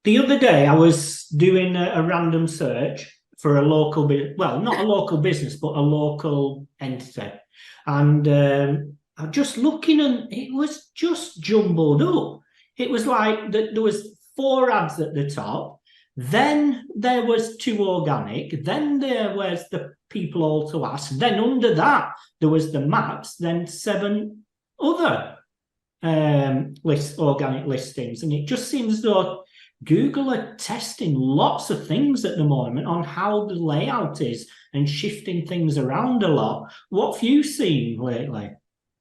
The other day, I was doing a random search for a local, well, not a local business, but a local entity. And I'm just looking and it was just jumbled up. It was like there was four ads at the top. Then there was two organic. Then there was the people all to ask. Then under that, there was the maps. Then seven other organic listings. And it just seems though Google are testing lots of things at the moment on how the layout is and shifting things around a lot. What have you seen lately?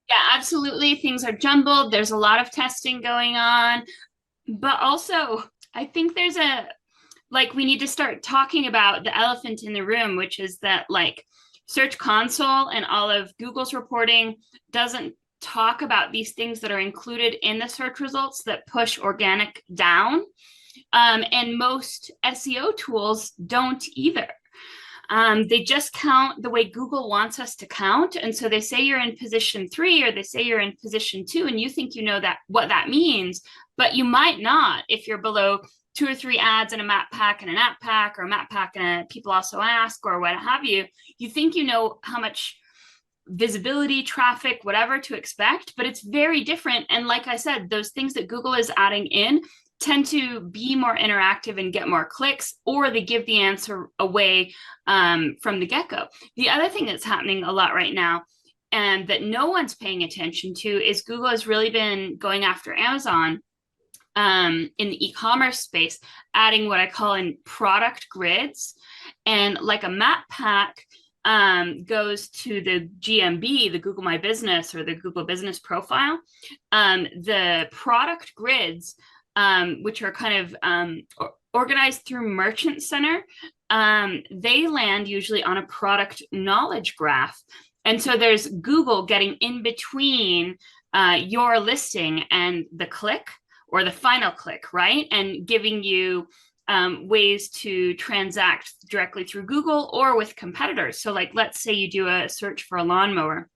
Yeah, absolutely. Things are jumbled. There's a lot of testing going on. But also, I think there's we need to start talking about the elephant in the room, which is that Search Console and all of Google's reporting doesn't talk about these things that are included in the search results that push organic down. And most SEO tools don't either. They just count the way Google wants us to count. And so they say you're in position 3 or they say you're in position 2 and you think you know that what that means, but you might not if you're below 2 or 3 ads in a map pack and an app pack or a map pack and a people also ask or what have you. You think you know how much visibility, traffic, whatever to expect, but it's very different. And like I said, those things that Google is adding in tend to be more interactive and get more clicks, or they give the answer away from the get-go. The other thing that's happening a lot right now and that no one's paying attention to is Google has really been going after Amazon in the e-commerce space, adding what I call in product grids. And like a map pack goes to the GMB, the Google My Business or the Google Business Profile, the product grids, which are kind of organized through Merchant Center, they land usually on a product knowledge graph. And so there's Google getting in between your listing and the click or the final click, right? And giving you ways to transact directly through Google or with competitors. So let's say you do a search for a lawnmower.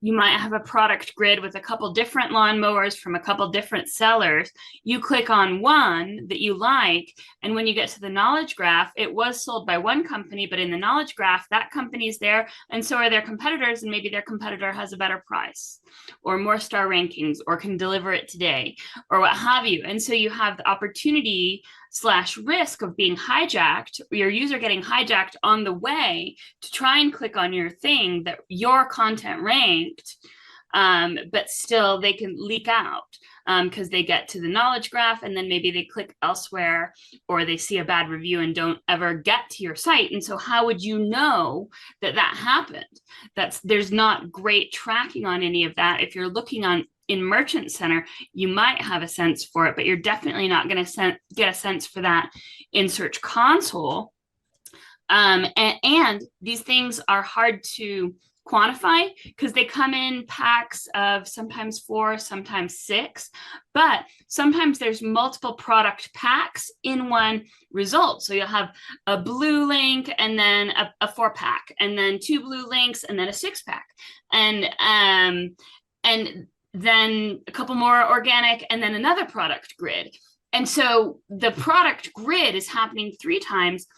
You might have a product grid with a couple different lawnmowers from a couple different sellers. You click on one that you like, and when you get to the knowledge graph, it was sold by one company, but in the knowledge graph, that company's there, and so are their competitors, and maybe their competitor has a better price or more star rankings or can deliver it today or what have you. And so you have the opportunity / risk of being hijacked, your user getting hijacked on the way to try and click on your thing that your content ranked, but still they can leak out because they get to the knowledge graph and then maybe they click elsewhere or they see a bad review and don't ever get to your site. And so how would you know that that happened? There's not great tracking on any of that. If you're looking in Merchant Center, you might have a sense for it, but you're definitely not going to get a sense for that in Search Console. And these things are hard to quantify because they come in packs of sometimes 4, sometimes 6, but sometimes there's multiple product packs in one result. So you'll have a blue link and then a 4-pack and then 2 blue links and then a 6-pack. And then a couple more organic, and then another product grid. And so the product grid is happening 3 times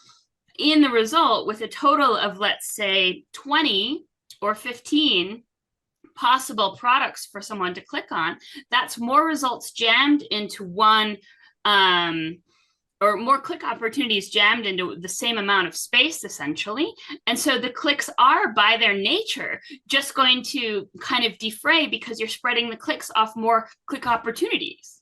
in the result with a total of, let's say, 20 or 15 possible products for someone to click on. That's more results jammed into one, or more click opportunities jammed into the same amount of space, essentially. And so the clicks are, by their nature, just going to kind of defray because you're spreading the clicks off more click opportunities.